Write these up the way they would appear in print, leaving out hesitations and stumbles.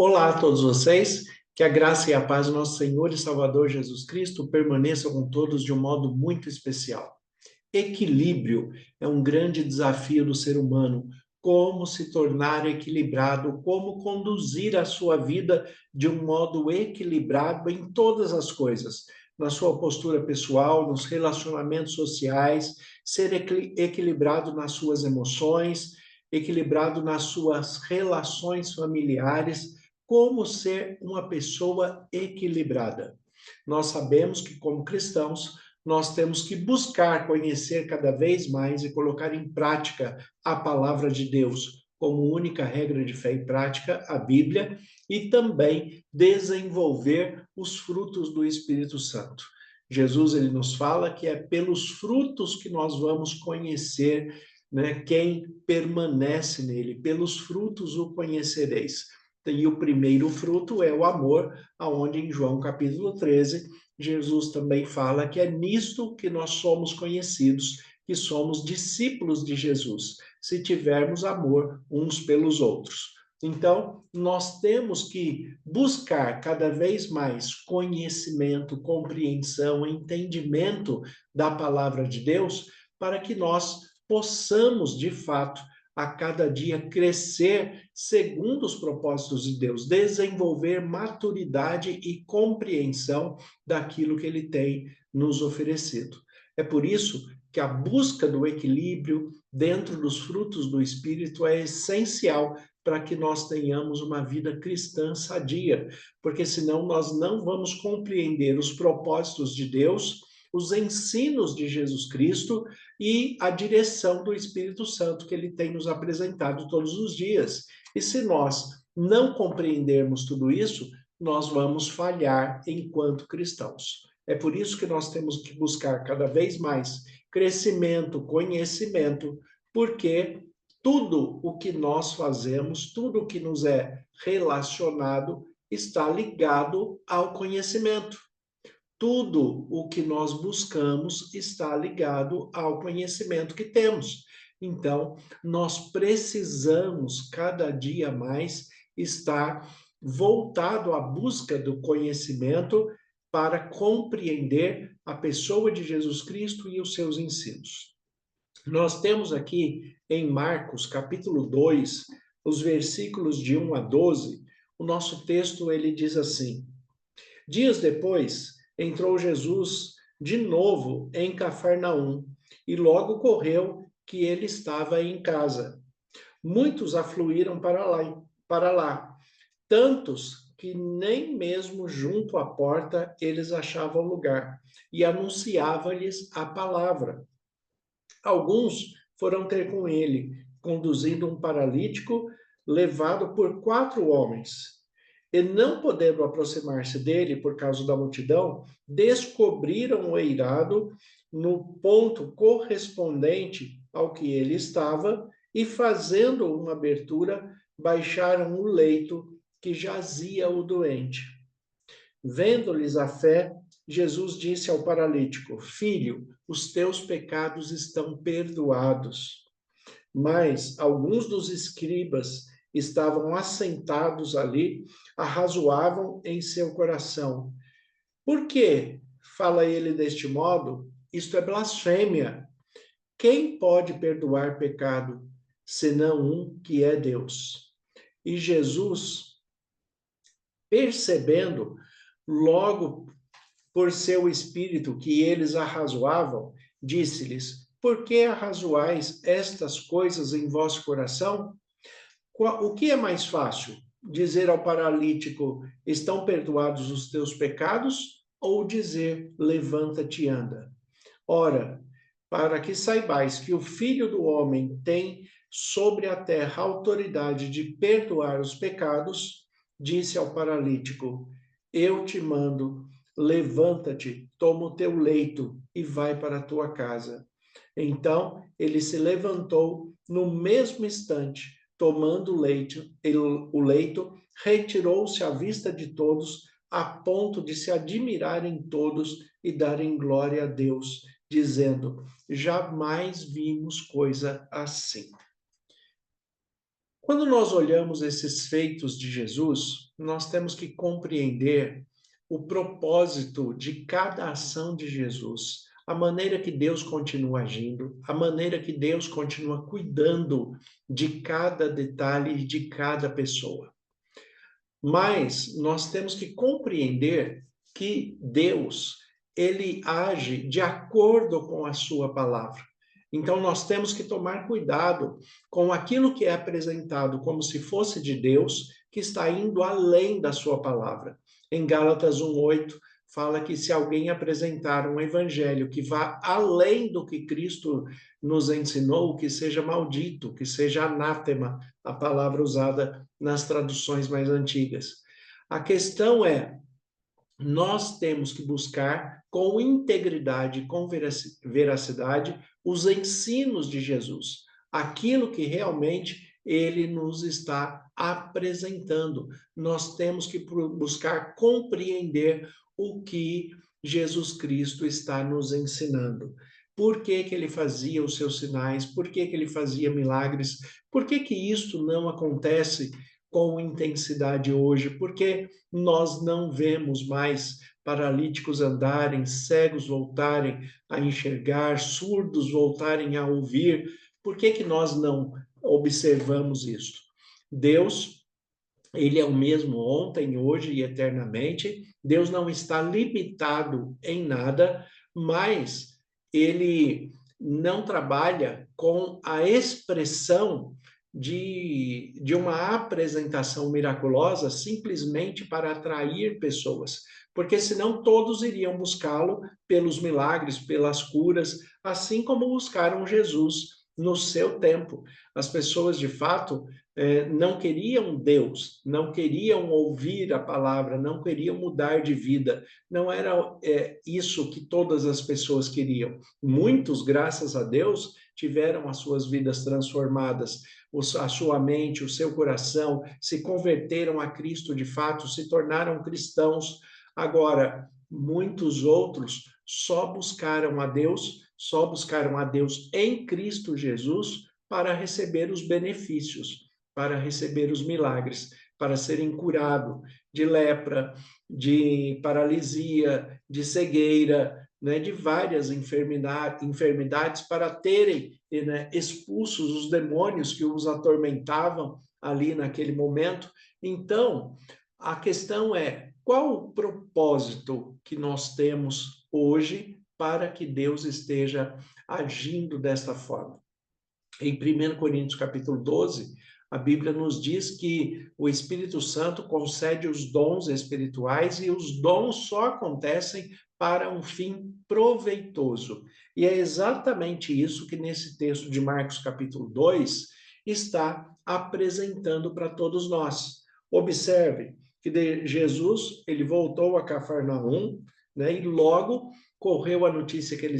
Olá a todos vocês, que a graça e a paz do nosso Senhor e Salvador Jesus Cristo permaneçam com todos de um modo muito especial. Equilíbrio é um grande desafio do ser humano. Como se tornar equilibrado, como conduzir a sua vida de um modo equilibrado em todas as coisas, na sua postura pessoal, nos relacionamentos sociais, ser equilibrado nas suas emoções, equilibrado nas suas relações familiares, como ser uma pessoa equilibrada. Nós sabemos que, como cristãos, nós temos que buscar conhecer cada vez mais e colocar em prática a palavra de Deus como única regra de fé e prática, a Bíblia, e também desenvolver os frutos do Espírito Santo. Jesus ele nos fala que é pelos frutos que nós vamos conhecer, né, quem permanece nele, pelos frutos o conhecereis. E o primeiro fruto é o amor, aonde em João capítulo 13 Jesus também fala que é nisto que nós somos conhecidos, que somos discípulos de Jesus, se tivermos amor uns pelos outros. Então, nós temos que buscar cada vez mais conhecimento, compreensão, entendimento da palavra de Deus, para que nós possamos, de fato, a cada dia crescer segundo os propósitos de Deus, desenvolver maturidade e compreensão daquilo que ele tem nos oferecido. É por isso que a busca do equilíbrio dentro dos frutos do Espírito é essencial para que nós tenhamos uma vida cristã sadia, porque senão nós não vamos compreender os propósitos de Deus, os ensinos de Jesus Cristo e a direção do Espírito Santo que ele tem nos apresentado todos os dias. E se nós não compreendermos tudo isso, nós vamos falhar enquanto cristãos. É por isso que nós temos que buscar cada vez mais crescimento, conhecimento, porque tudo o que nós fazemos, tudo o que nos é relacionado, está ligado ao conhecimento. Tudo o que nós buscamos está ligado ao conhecimento que temos. Então, nós precisamos cada dia mais estar voltado à busca do conhecimento para compreender a pessoa de Jesus Cristo e os seus ensinos. Nós temos aqui em Marcos, capítulo 2, os versículos de 1 a 12, o nosso texto ele diz assim: Dias depois, entrou Jesus de novo em Cafarnaum e logo correu que ele estava em casa. Muitos afluíram para lá, tantos que nem mesmo junto à porta eles achavam lugar, e anunciava-lhes a palavra. Alguns foram ter com ele, conduzindo um paralítico levado por 4 homens. E não podendo aproximar-se dele por causa da multidão, descobriram o eirado no ponto correspondente ao que ele estava e, fazendo uma abertura, baixaram o leito que jazia o doente. Vendo-lhes a fé, Jesus disse ao paralítico: Filho, os teus pecados estão perdoados. Mas alguns dos escribas estavam assentados ali, arrazoavam em seu coração: Por que fala ele deste modo? Isto é blasfêmia. Quem pode perdoar pecado, senão um que é Deus? E Jesus, percebendo logo por seu espírito que eles arrazoavam, disse-lhes: Por que arrazoais estas coisas em vosso coração? O que é mais fácil? Dizer ao paralítico: Estão perdoados os teus pecados? Ou dizer: Levanta-te e anda? Ora, para que saibais que o Filho do Homem tem sobre a terra autoridade de perdoar os pecados, disse ao paralítico: Eu te mando, levanta-te, toma o teu leito e vai para a tua casa. Então ele se levantou no mesmo instante, tomando o leito, retirou-se à vista de todos, a ponto de se admirarem todos e darem glória a Deus, dizendo: Jamais vimos coisa assim. Quando nós olhamos esses feitos de Jesus, nós temos que compreender o propósito de cada ação de Jesus, a maneira que Deus continua agindo, a maneira que Deus continua cuidando de cada detalhe e de cada pessoa. Mas nós temos que compreender que Deus, ele age de acordo com a sua palavra. Então nós temos que tomar cuidado com aquilo que é apresentado como se fosse de Deus, que está indo além da sua palavra. Em Gálatas 1:8 fala que se alguém apresentar um evangelho que vá além do que Cristo nos ensinou, que seja maldito, que seja anátema, a palavra usada nas traduções mais antigas. A questão é, nós temos que buscar com integridade, com veracidade, os ensinos de Jesus, aquilo que realmente ele nos está apresentando. Nós temos que buscar compreender o que Jesus Cristo está nos ensinando. Por que que ele fazia os seus sinais? Por que que ele fazia milagres? Por que que isso não acontece com intensidade hoje? Por que nós não vemos mais paralíticos andarem, cegos voltarem a enxergar, surdos voltarem a ouvir? Por que que nós não observamos isso? Deus, ele é o mesmo ontem, hoje e eternamente. Deus não está limitado em nada, mas ele não trabalha com a expressão de uma apresentação miraculosa simplesmente para atrair pessoas, porque senão todos iriam buscá-lo pelos milagres, pelas curas, assim como buscaram Jesus no seu tempo. As pessoas, de fato, não queriam Deus, não queriam ouvir a palavra, não queriam mudar de vida. Não era isso que todas as pessoas queriam. Muitos, graças a Deus, tiveram as suas vidas transformadas, a sua mente, o seu coração, se converteram a Cristo de fato, se tornaram cristãos. Agora, muitos outros só buscaram a Deus em Cristo Jesus para receber os benefícios, para receber os milagres, para serem curados de lepra, de paralisia, de cegueira, né, de várias enfermidades, para terem, né, expulsos os demônios que os atormentavam ali naquele momento. Então, a questão é, qual o propósito que nós temos hoje para que Deus esteja agindo desta forma? Em 1 Coríntios capítulo 12, a Bíblia nos diz que o Espírito Santo concede os dons espirituais e os dons só acontecem para um fim proveitoso. E é exatamente isso que nesse texto de Marcos capítulo 2 está apresentando para todos nós. Observe que Jesus, ele voltou a Cafarnaum, né, e logo correu a notícia que ele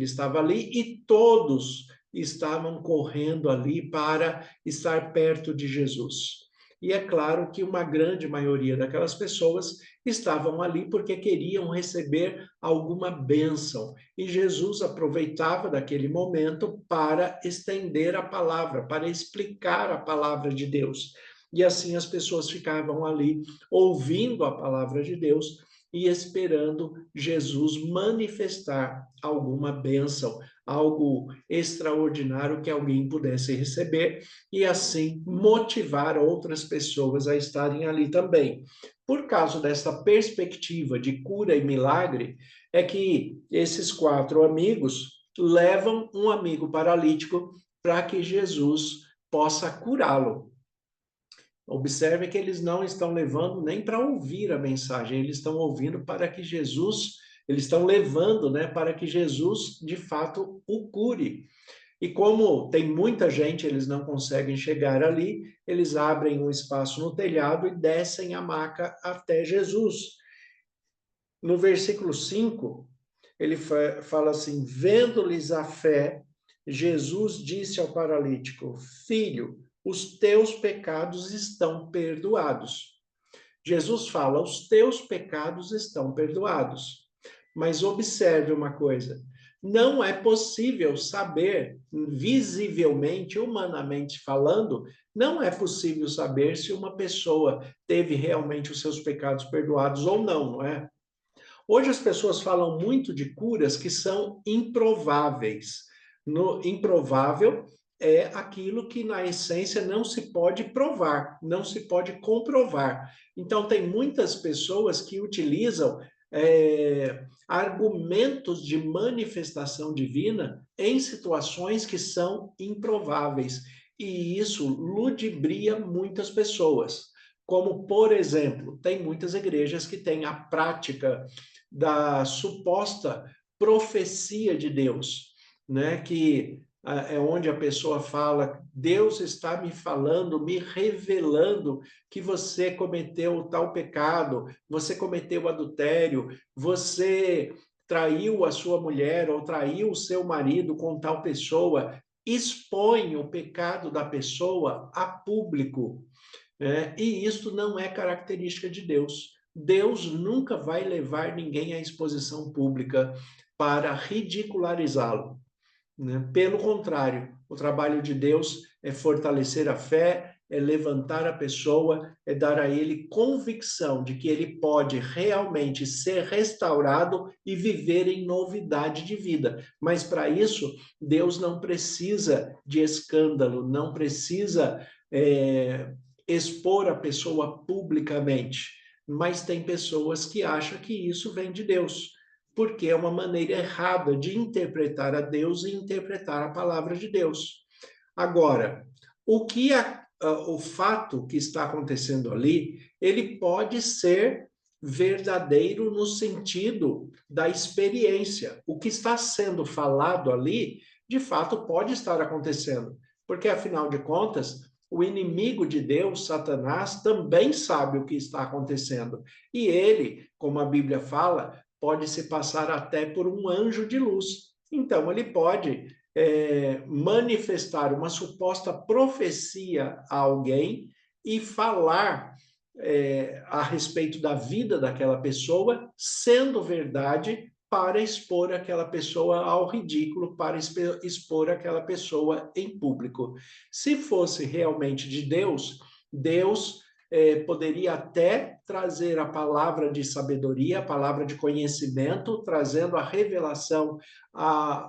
estava ali e todos estavam correndo ali para estar perto de Jesus. E é claro que uma grande maioria daquelas pessoas estavam ali porque queriam receber alguma bênção. E Jesus aproveitava daquele momento para estender a palavra, para explicar a palavra de Deus. E assim as pessoas ficavam ali ouvindo a palavra de Deus e esperando Jesus manifestar alguma bênção, algo extraordinário que alguém pudesse receber e assim motivar outras pessoas a estarem ali também. Por causa dessa perspectiva de cura e milagre, é que esses 4 amigos levam um amigo paralítico para que Jesus possa curá-lo. Observe que eles não estão levando nem para ouvir a mensagem, eles estão ouvindo para que Jesus, eles estão levando, né, para que Jesus, de fato, o cure. E como tem muita gente, eles não conseguem chegar ali, eles abrem um espaço no telhado e descem a maca até Jesus. No versículo 5, ele fala assim: vendo-lhes a fé, Jesus disse ao paralítico: filho, os teus pecados estão perdoados. Jesus fala: os teus pecados estão perdoados. Mas observe uma coisa: não é possível saber, visivelmente, humanamente falando, não é possível saber se uma pessoa teve realmente os seus pecados perdoados ou não, não é? Hoje as pessoas falam muito de curas que são improváveis. No improvável é aquilo que na essência não se pode provar, não se pode comprovar. Então tem muitas pessoas que utilizam argumentos de manifestação divina em situações que são improváveis. E isso ludibria muitas pessoas. Como, por exemplo, tem muitas igrejas que têm a prática da suposta profecia de Deus, né? Que é onde a pessoa fala, Deus está me falando, me revelando que você cometeu tal pecado, você cometeu adultério, você traiu a sua mulher ou traiu o seu marido com tal pessoa, expõe o pecado da pessoa a público. E isto não é característica de Deus. Deus nunca vai levar ninguém à exposição pública para ridicularizá-lo, né? Pelo contrário, o trabalho de Deus é fortalecer a fé, é levantar a pessoa, é dar a ele convicção de que ele pode realmente ser restaurado e viver em novidade de vida. Mas para isso, Deus não precisa de escândalo, não precisa expor a pessoa publicamente. Mas tem pessoas que acham que isso vem de Deus, porque é uma maneira errada de interpretar a Deus e interpretar a palavra de Deus. Agora, o fato que está acontecendo ali, ele pode ser verdadeiro no sentido da experiência. O que está sendo falado ali, de fato, pode estar acontecendo, porque afinal de contas, o inimigo de Deus, Satanás, também sabe o que está acontecendo. E ele, como a Bíblia fala, pode se passar até por um anjo de luz. Então, ele pode manifestar uma suposta profecia a alguém e falar a respeito da vida daquela pessoa, sendo verdade, para expor aquela pessoa ao ridículo, para expor aquela pessoa em público. Se fosse realmente de Deus, Deus poderia até trazer a palavra de sabedoria, a palavra de conhecimento, trazendo a revelação a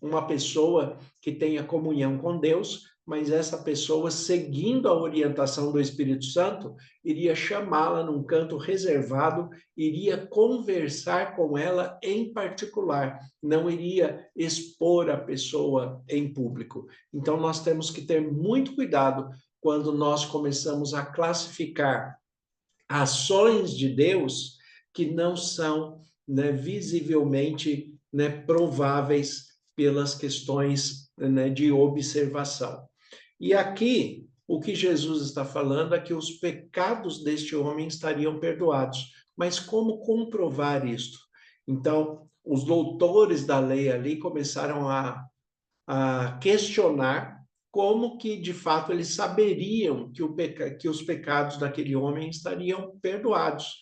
uma pessoa que tenha comunhão com Deus, mas essa pessoa, seguindo a orientação do Espírito Santo, iria chamá-la num canto reservado, iria conversar com ela em particular, não iria expor a pessoa em público. Então, nós temos que ter muito cuidado quando nós começamos a classificar ações de Deus que não são, né, visivelmente, né, prováveis pelas questões, né, de observação. E aqui, o que Jesus está falando é que os pecados deste homem estariam perdoados. Mas como comprovar isto? Então, os doutores da lei ali começaram a questionar como que, de fato, eles saberiam que os pecados daquele homem estariam perdoados,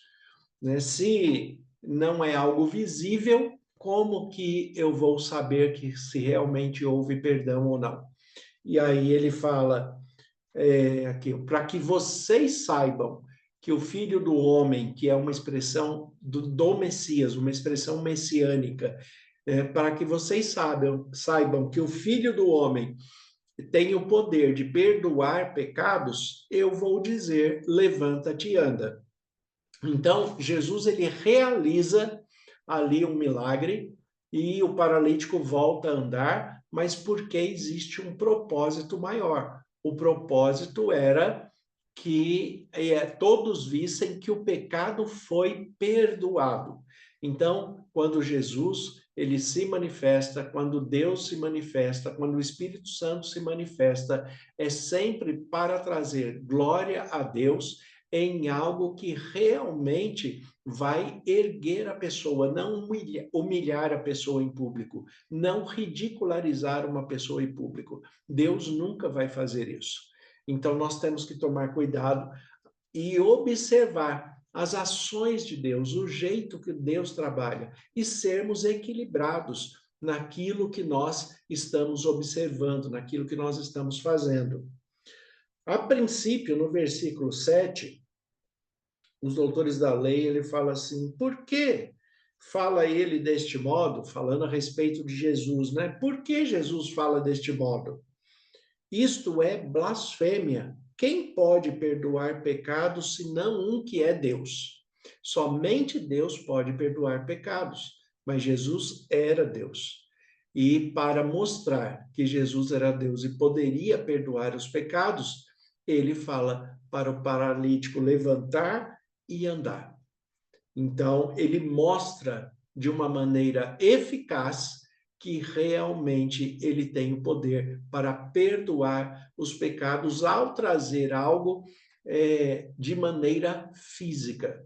né? Se não é algo visível, como que eu vou saber que se realmente houve perdão ou não? E aí ele fala aqui, para que vocês saibam que o Filho do Homem, que é uma expressão do Messias, uma expressão messiânica, para que vocês saibam que o Filho do Homem tem o poder de perdoar pecados, eu vou dizer, levanta-te e anda. Então, Jesus, ele realiza ali um milagre e o paralítico volta a andar, mas porque existe um propósito maior. O propósito era que todos vissem que o pecado foi perdoado. Então, quando Jesus ele se manifesta, quando Deus se manifesta, quando o Espírito Santo se manifesta, é sempre para trazer glória a Deus em algo que realmente vai erguer a pessoa, não humilhar a pessoa em público, não ridicularizar uma pessoa em público. Deus nunca vai fazer isso. Então, nós temos que tomar cuidado e observar as ações de Deus, o jeito que Deus trabalha e sermos equilibrados naquilo que nós estamos observando, naquilo que nós estamos fazendo. A princípio, no versículo 7, os doutores da lei, ele fala assim, por que fala ele deste modo, falando a respeito de Jesus, né? Por que Jesus fala deste modo? Isto é blasfêmia. Quem pode perdoar pecados senão um que é Deus? Somente Deus pode perdoar pecados, mas Jesus era Deus. E para mostrar que Jesus era Deus e poderia perdoar os pecados, ele fala para o paralítico levantar e andar. Então, ele mostra de uma maneira eficaz que realmente ele tem o poder para perdoar os pecados ao trazer algo de maneira física.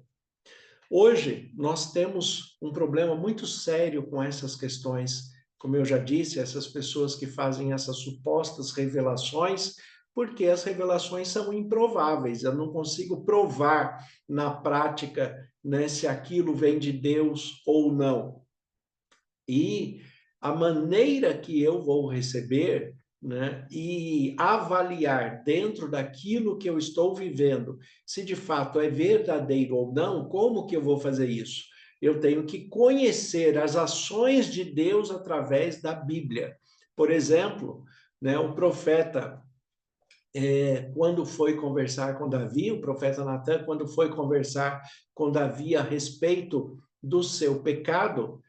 Hoje, nós temos um problema muito sério com essas questões. Como eu já disse, essas pessoas que fazem essas supostas revelações, porque as revelações são improváveis. Eu não consigo provar na prática, né, se aquilo vem de Deus ou não. E a maneira que eu vou receber, né, e avaliar dentro daquilo que eu estou vivendo, se de fato é verdadeiro ou não, como que eu vou fazer isso? Eu tenho que conhecer as ações de Deus através da Bíblia. Por exemplo, né, o profeta, quando foi conversar com Davi, o profeta Natan, quando foi conversar com Davi a respeito do seu pecado,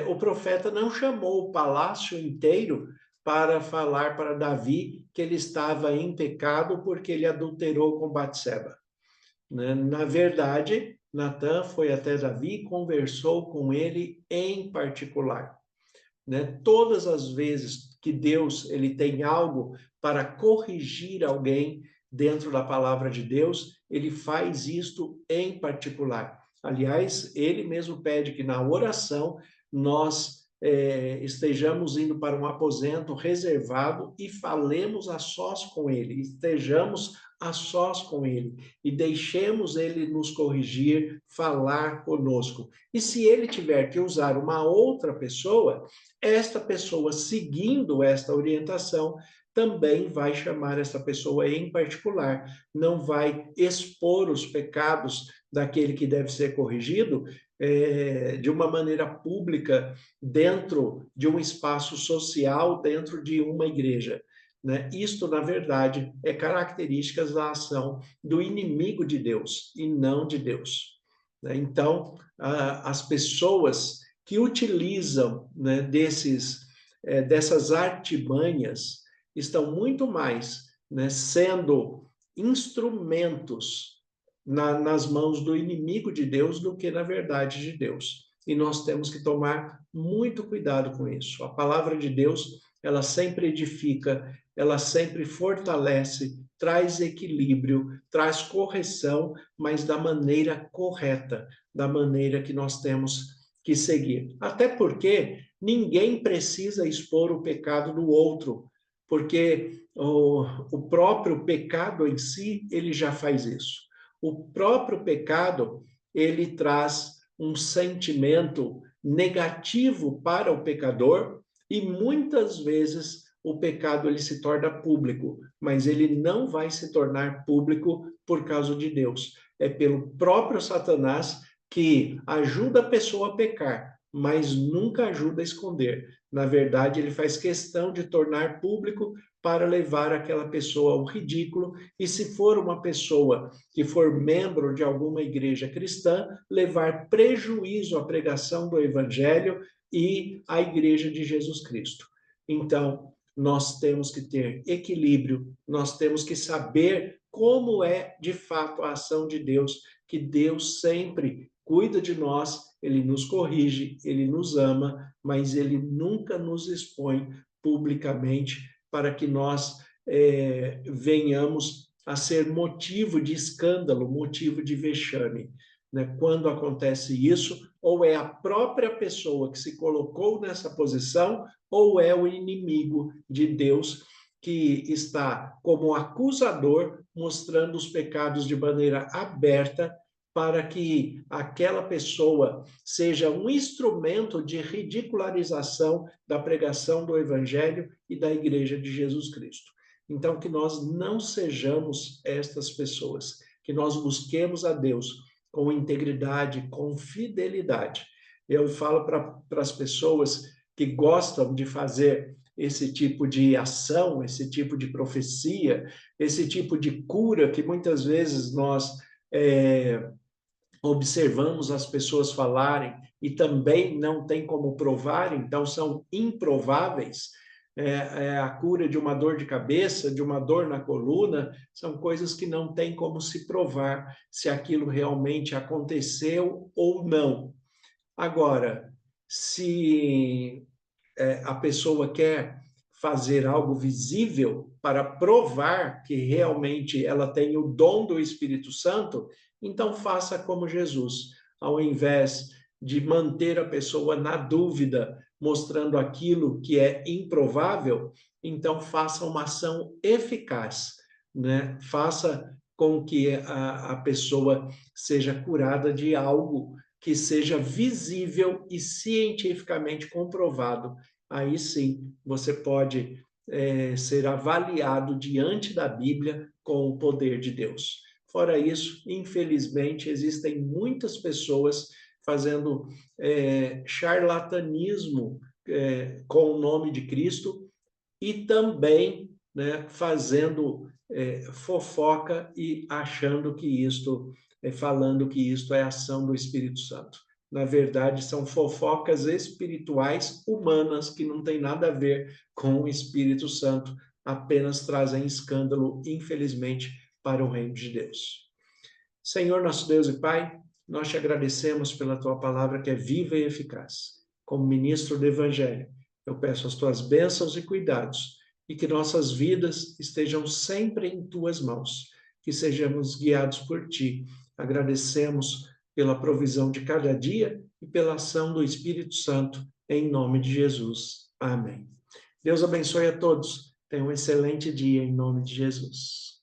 o profeta não chamou o palácio inteiro para falar para Davi que ele estava em pecado porque ele adulterou com Batseba, né? Na verdade, Natan foi até Davi e conversou com ele em particular, né? Todas as vezes que Deus ele tem algo para corrigir alguém dentro da palavra de Deus, ele faz isto em particular. Aliás, ele mesmo pede que na oração nós estejamos indo para um aposento reservado e falemos a sós com ele, estejamos a sós com ele e deixemos ele nos corrigir, falar conosco. E se ele tiver que usar uma outra pessoa, esta pessoa, seguindo esta orientação, também vai chamar essa pessoa em particular, não vai expor os pecados daquele que deve ser corrigido de uma maneira pública, dentro de um espaço social, dentro de uma igreja. Né? Isto, na verdade, é características da ação do inimigo de Deus e não de Deus. Né? Então, as pessoas que utilizam, né, dessas artimanhas estão muito mais, né, sendo instrumentos nas mãos do inimigo de Deus do que na verdade de Deus. E nós temos que tomar muito cuidado com isso. A palavra de Deus, ela sempre edifica, ela sempre fortalece, traz equilíbrio, traz correção, mas da maneira correta, da maneira que nós temos que seguir. Até porque ninguém precisa expor o pecado do outro, porque o próprio pecado em si, ele já faz isso. O próprio pecado, ele traz um sentimento negativo para o pecador e muitas vezes o pecado ele se torna público, mas ele não vai se tornar público por causa de Deus. É pelo próprio Satanás que ajuda a pessoa a pecar, mas nunca ajuda a esconder. Na verdade, ele faz questão de tornar público para levar aquela pessoa ao ridículo, e se for uma pessoa que for membro de alguma igreja cristã, levar prejuízo à pregação do evangelho e à igreja de Jesus Cristo. Então, nós temos que ter equilíbrio, nós temos que saber como é de fato a ação de Deus, que Deus sempre cuida de nós, ele nos corrige, ele nos ama, mas ele nunca nos expõe publicamente para que nós venhamos a ser motivo de escândalo, motivo de vexame. Né? Quando acontece isso, ou é a própria pessoa que se colocou nessa posição, ou é o inimigo de Deus que está como acusador, mostrando os pecados de maneira aberta, para que aquela pessoa seja um instrumento de ridicularização da pregação do Evangelho e da Igreja de Jesus Cristo. Então, que nós não sejamos estas pessoas, que nós busquemos a Deus com integridade, com fidelidade. Eu falo para as pessoas que gostam de fazer esse tipo de ação, esse tipo de profecia, esse tipo de cura que muitas vezes nós observamos as pessoas falarem e também não tem como provar, então são improváveis. A cura de uma dor de cabeça, de uma dor na coluna, são coisas que não tem como se provar se aquilo realmente aconteceu ou não. Agora, se a pessoa quer fazer algo visível para provar que realmente ela tem o dom do Espírito Santo, então faça como Jesus, ao invés de manter a pessoa na dúvida, mostrando aquilo que é improvável, então faça uma ação eficaz, né? Faça com que a pessoa seja curada de algo que seja visível e cientificamente comprovado. Aí sim você pode ser avaliado diante da Bíblia com o poder de Deus. Fora isso, infelizmente, existem muitas pessoas fazendo charlatanismo com o nome de Cristo e também, né, fazendo fofoca e achando que isto, falando que isto é ação do Espírito Santo. Na verdade, são fofocas espirituais humanas que não tem nada a ver com o Espírito Santo, apenas trazem escândalo, infelizmente, para o reino de Deus. Senhor, nosso Deus e Pai, nós te agradecemos pela tua palavra que é viva e eficaz. Como ministro do Evangelho, eu peço as tuas bênçãos e cuidados e que nossas vidas estejam sempre em tuas mãos, que sejamos guiados por ti. Agradecemos pela provisão de cada dia e pela ação do Espírito Santo, em nome de Jesus. Amém. Deus abençoe a todos. Tenham um excelente dia em nome de Jesus.